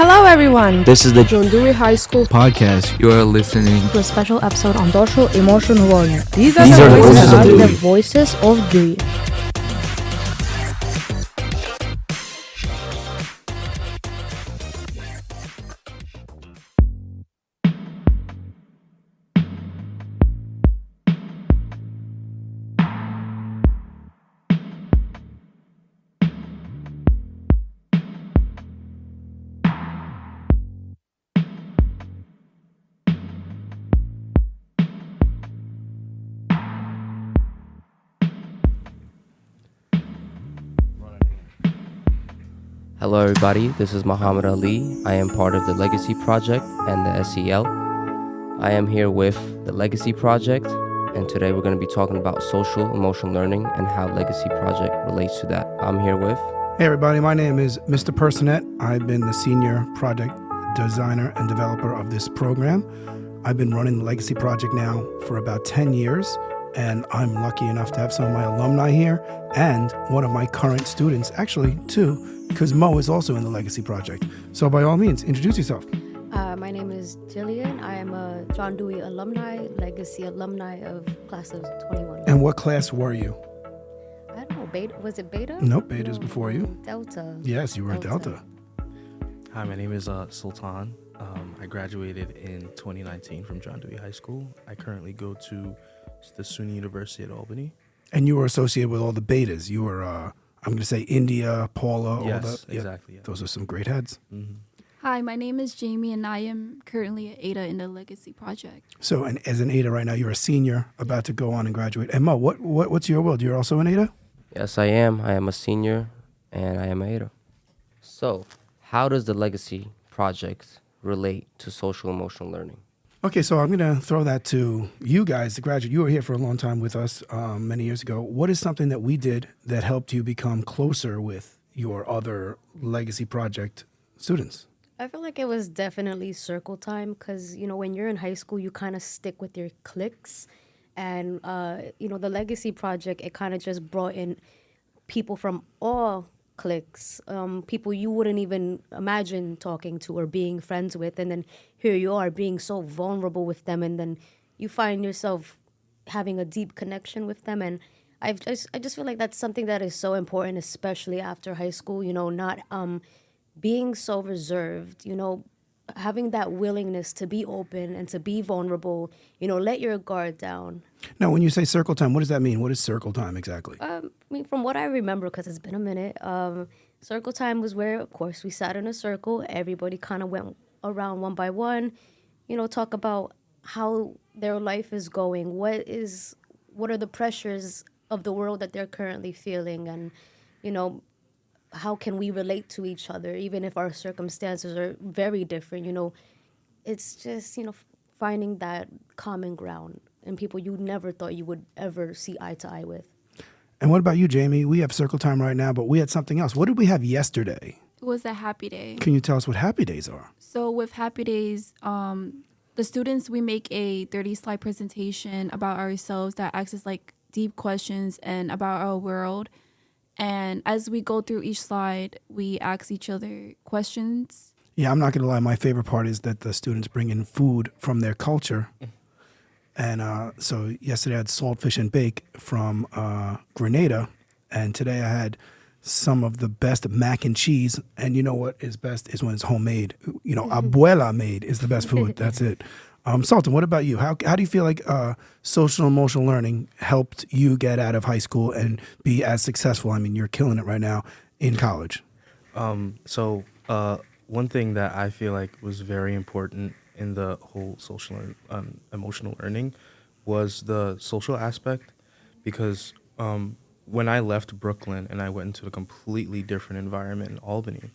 Hello everyone! This is the John Dewey High School podcast. You are listening to a special episode on social emotional learning. These are the voices of Dewey. Hello, everybody. This is Mukhammadali. I am part of the Legacy Project and the SEL. I am here with the Legacy Project, and today we're going to be talking about social emotional learning and how Legacy Project relates to that. I'm here with... Hey, everybody. My name is Mr. Personette. I've been the senior project designer and developer of this program. I've been running the Legacy Project now for about 10 years, and I'm lucky enough to have some of my alumni here and one of my current students, actually, too, because Mo is also in the Legacy Project. So by all means, introduce yourself. My name is Jillian. I am a John Dewey alumni, Legacy alumni of class of 21. And what class were you? I don't know, Beta? Was it Beta? Nope, Beta's before you. Delta. Yes, you were Delta. Hi, my name is Sultan. I graduated in 2019 from John Dewey High School. I currently go to the SUNY University at Albany. And you were associated with all the Betas. You were... I'm going to say India, Paula, yes, all the... exactly. Yeah. Those are some great heads. Mm-hmm. Hi, my name is Jamie, and I am currently at ADA in the Legacy Project. So, and as an ADA right now, you're a senior about to go on and graduate. And Mo, what's your world? You're also an ADA? Yes, I am. I am a senior, and I am a ADA. So, how does the Legacy Project relate to social emotional learning? Okay, so I'm going to throw that to you guys, the graduate. You were here for a long time with us many years ago. What is something that we did that helped you become closer with your other Legacy Project students? I feel like it was definitely circle time because, you know, when you're in high school, you kind of stick with your cliques. And, you know, the Legacy Project, it kind of just brought in people from all cliques, people you wouldn't even imagine talking to or being friends with, and then here you are being so vulnerable with them, and then you find yourself having a deep connection with them. And I just feel like that's something that is so important, especially after high school, you know, not being so reserved, you know, having that willingness to be open and to be vulnerable, you know, let your guard down. Now, when you say circle time, what does that mean? What is circle time exactly? I mean, from what I remember, because it's been a minute, circle time was where, of course, we sat in a circle. Everybody kind of went around one by one, you know, talk about how their life is going, what are the pressures of the world that they're currently feeling, and, you know, how can we relate to each other, even if our circumstances are very different, you know. It's just, you know, finding that common ground and people you never thought you would ever see eye to eye with. And what about you, Jamie? We have circle time right now, but we had something else. What did we have yesterday? It was a happy day. Can you tell us what happy days are? So with happy days, the students, we make a 30-slide presentation about ourselves that asks us like deep questions and about our world. And as we go through each slide, we ask each other questions. Yeah, I'm not going to lie. My favorite part is that the students bring in food from their culture. And so yesterday I had saltfish and bake from Grenada. And today I had some of the best mac and cheese. And you know what is best is when it's homemade. You know, abuela made is the best food. That's it. Sultan, what about you? How do you feel like social emotional learning helped you get out of high school and be as successful? I mean, you're killing it right now in college. So one thing that I feel like was very important in the whole social emotional learning was the social aspect, because when I left Brooklyn and I went into a completely different environment in Albany,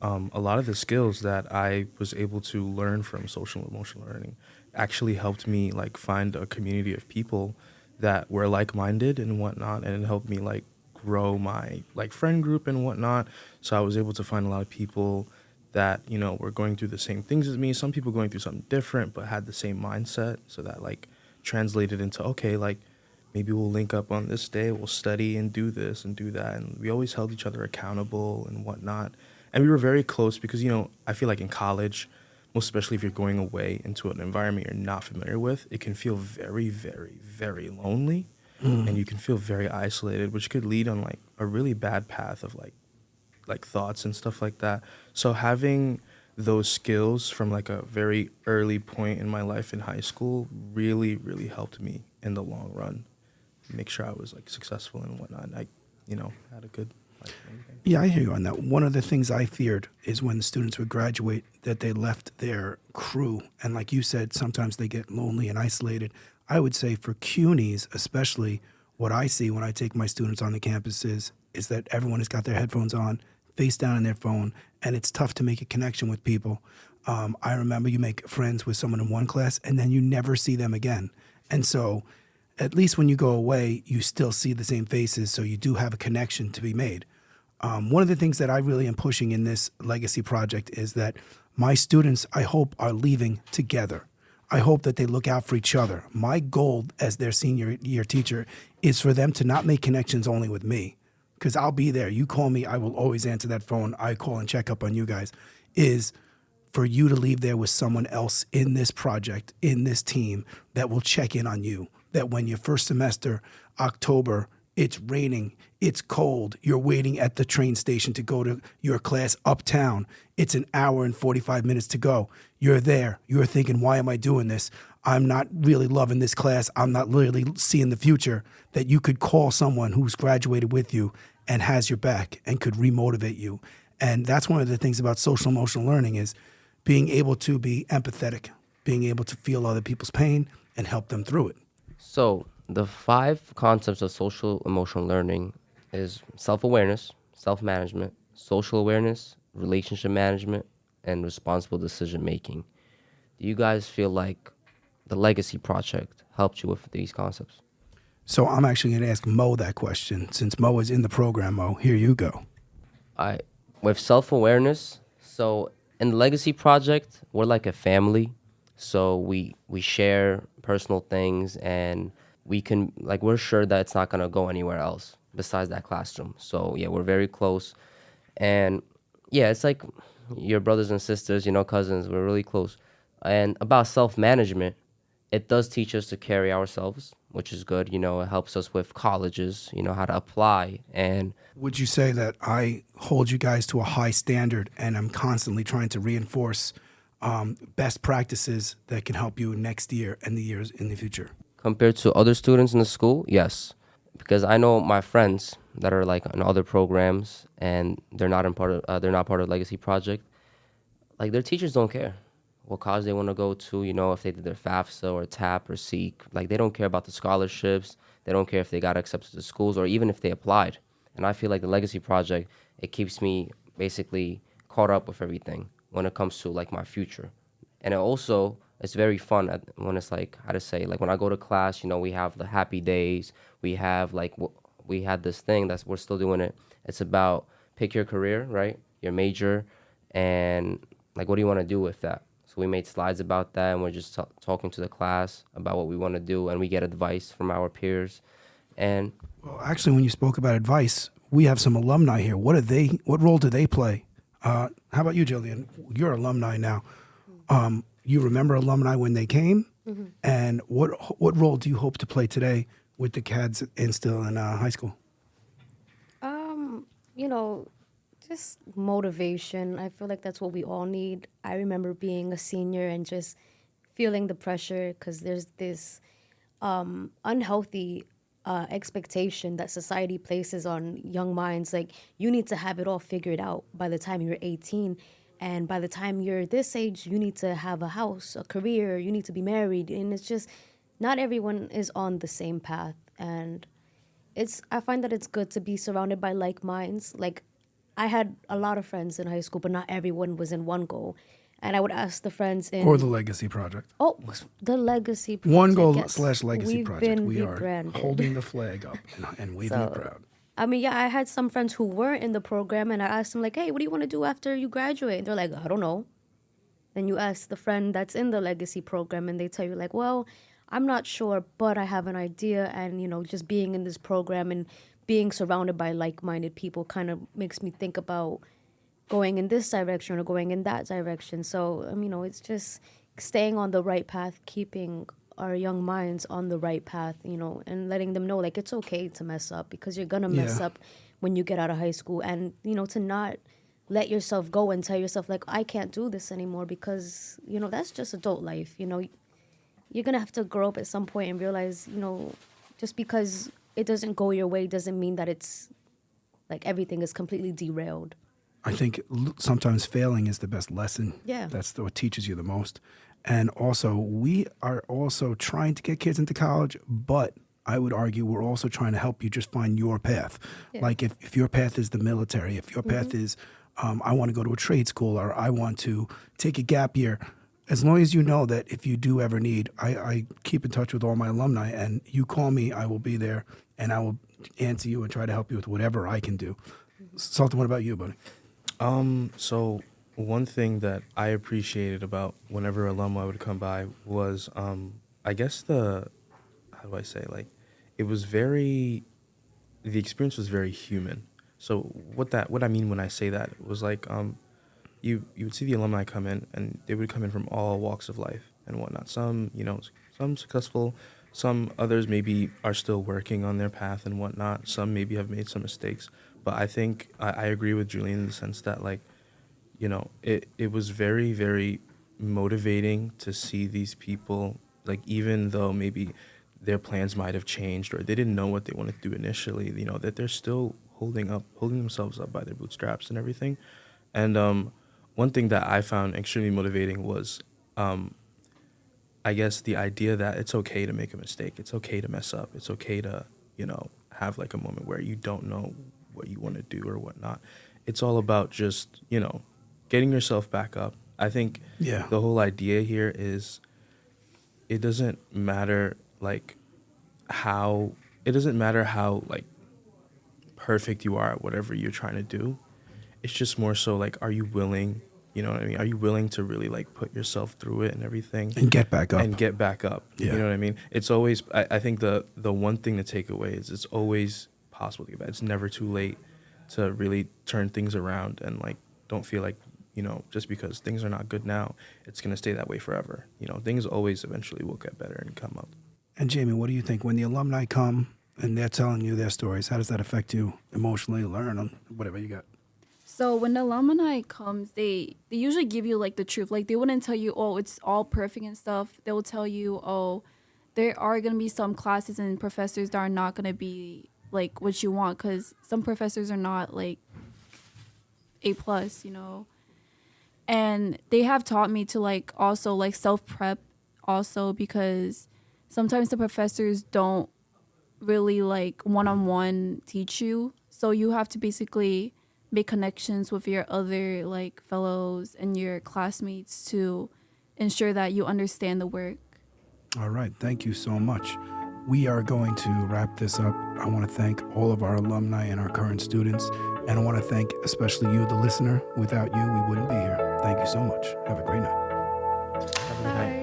a lot of the skills that I was able to learn from social emotional learning actually helped me like find a community of people that were like-minded and whatnot, and it helped me like grow my like friend group and whatnot. So I was able to find a lot of people that, you know, were going through the same things as me. Some people going through something different but had the same mindset, so that like translated into, okay, like maybe we'll link up on this day, we'll study and do this and do that, and we always held each other accountable and whatnot. And we were very close because, I feel like in college, most especially if you're going away into an environment you're not familiar with, it can feel very, very, very lonely. And you can feel very isolated, which could lead on like a really bad path of like thoughts and stuff like that. So having those skills from like a very early point in my life in high school really, really helped me in the long run. Make sure I was like successful and whatnot. And I, had a good life and everything. Yeah, I hear you on that. One of the things I feared is when the students would graduate that they left their crew. And like you said, sometimes they get lonely and isolated. I would say for CUNYs, especially, what I see when I take my students on the campuses is that everyone has got their headphones on, face down in their phone, and it's tough to make a connection with people. I remember you make friends with someone in one class, and then you never see them again. And so at least when you go away, you still see the same faces, so you do have a connection to be made. One of the things that I really am pushing in this legacy project is that my students, I hope, are leaving together. I hope that they look out for each other. My goal as their senior year teacher is for them to not make connections only with me, because I'll be there. You call me, I will always answer that phone. I call and check up on you guys. Is for you to leave there with someone else in this project, in this team, that will check in on you. That when your first semester, October, it's raining, it's cold, you're waiting at the train station to go to your class uptown. It's an hour and 45 minutes to go. You're there. You're thinking, why am I doing this? I'm not really loving this class. I'm not really seeing the future. That you could call someone who's graduated with you and has your back and could remotivate you. And that's one of the things about social emotional learning is being able to be empathetic, being able to feel other people's pain and help them through it. So the 5 concepts of social emotional learning is self-awareness, self-management, social awareness, relationship management, and responsible decision making. Do you guys feel like the Legacy Project helped you with these concepts? So I'm actually going to ask Mo that question. Since Mo is in the program, Mo, here you go. With self-awareness, so in the Legacy Project, we're like a family. So we share personal things, and we're sure that it's not going to go anywhere else besides that classroom. So yeah, we're very close. And yeah, it's like your brothers and sisters, cousins, we're really close. And about self-management, it does teach us to carry ourselves, which is good. It helps us with colleges, how to apply. And Would you say that I hold you guys to a high standard and I'm constantly trying to reinforce best practices that can help you next year and the years in the future? compared to other students in the school, yes. Because I know my friends that are like in other programs and they're not part of Legacy Project. Like their teachers don't care what college they want to go to, if they did their FAFSA or TAP or SEEK. Like they don't care about the scholarships. They don't care if they got accepted to schools or even if they applied. And I feel like the Legacy Project, it keeps me basically caught up with everything when it comes to like my future. And it's very fun when it's like, how to say, like when I go to class, we have the happy days. We have like, we had this thing we're still doing it. It's about pick your career, right? Your major, and like, what do you want to do with that? So we made slides about that, and we're just talking to the class about what we want to do, and we get advice from our peers. And Well, actually, when you spoke about advice, we have some alumni here. What role do they play? How about you, Jillian? You're alumni now. You remember alumni when they came? Mm-hmm. And what role do you hope to play today with the kids still in high school? Just motivation. I feel like that's what we all need. I remember being a senior and just feeling the pressure because there's this unhealthy expectation that society places on young minds. Like, you need to have it all figured out by the time you're 18. And by the time you're this age, you need to have a house, a career, you need to be married. And it's just, not everyone is on the same path. And I find that it's good to be surrounded by like minds. Like, I had a lot of friends in high school, but not everyone was in one goal. And I would ask the friends in... Or the Legacy Project. Oh, the Legacy Project. One goal yes. / Legacy We've Project. Been we rebranded. are holding the flag up and waving it proud. I mean, yeah, I had some friends who weren't in the program, and I asked them, like, hey, what do you want to do after you graduate? And they're like, I don't know. Then you ask the friend that's in the Legacy program, and they tell you, like, well, I'm not sure, but I have an idea. And, just being in this program and being surrounded by like-minded people kind of makes me think about going in this direction or going in that direction. So, it's just staying on the right path, keeping our young minds on the right path, and letting them know, like, it's okay to mess up because you're going to mess Yeah. up when you get out of high school. And, to not let yourself go and tell yourself, like, I can't do this anymore because, that's just adult life. You're going to have to grow up at some point and realize, just because it doesn't go your way doesn't mean that it's like everything is completely derailed. I think sometimes failing is the best lesson. Yeah. That's what teaches you the most. And also, we are also trying to get kids into college, but I would argue we're also trying to help you just find your path. Yeah. Like if your path is the military, if your path is I want to go to a trade school or I want to take a gap year, as long as you know that if you do ever need, I keep in touch with all my alumni, and you call me, I will be there, and I will answer you and try to help you with whatever I can do. Sultan, what about you, buddy? So one thing that I appreciated about whenever alumni would come by was, I guess how do I say, like, it was the experience was very human. So what I mean when I say that was like, you would see the alumni come in, and they would come in from all walks of life and whatnot. Some, some successful, some others maybe are still working on their path and whatnot. Some maybe have made some mistakes. But I think I agree with Julian in the sense that, like, it was very, very motivating to see these people, like, even though maybe their plans might have changed or they didn't know what they wanted to do initially, that they're still holding themselves up by their bootstraps and everything. And one thing that I found extremely motivating was, I guess, the idea that it's okay to make a mistake. It's okay to mess up. It's okay to, have like a moment where you don't know what you want to do or whatnot. It's all about just, getting yourself back up. I think Yeah. the whole idea here is it doesn't matter how like perfect you are at whatever you're trying to do. It's just more so like, are you willing, you know what I mean? Are you willing to really like put yourself through it and everything? And get back up. And get back up. Yeah. You know what I mean? It's always, I think the one thing to take away is it's always possible to get back. It's never too late to really turn things around, and like, don't feel like, just because things are not good now, it's going to stay that way forever. Things always eventually will get better and come up. And Jamie, what do you think when the alumni come and they're telling you their stories? How does that affect you emotionally, learn, whatever you got? So when the alumni comes, they usually give you like the truth. Like, they wouldn't tell you, oh, it's all perfect and stuff. They will tell you, oh, there are going to be some classes and professors that are not going to be like what you want, because some professors are not like A+, And they have taught me to like also like self-prep also, because sometimes the professors don't really like one-on-one teach you. So you have to basically make connections with your other like fellows and your classmates to ensure that you understand the work. All right. Thank you so much. We are going to wrap this up. I want to thank all of our alumni and our current students. And I want to thank especially you, the listener. Without you, we wouldn't be here. Thank you so much. Have a great night. Have a good night.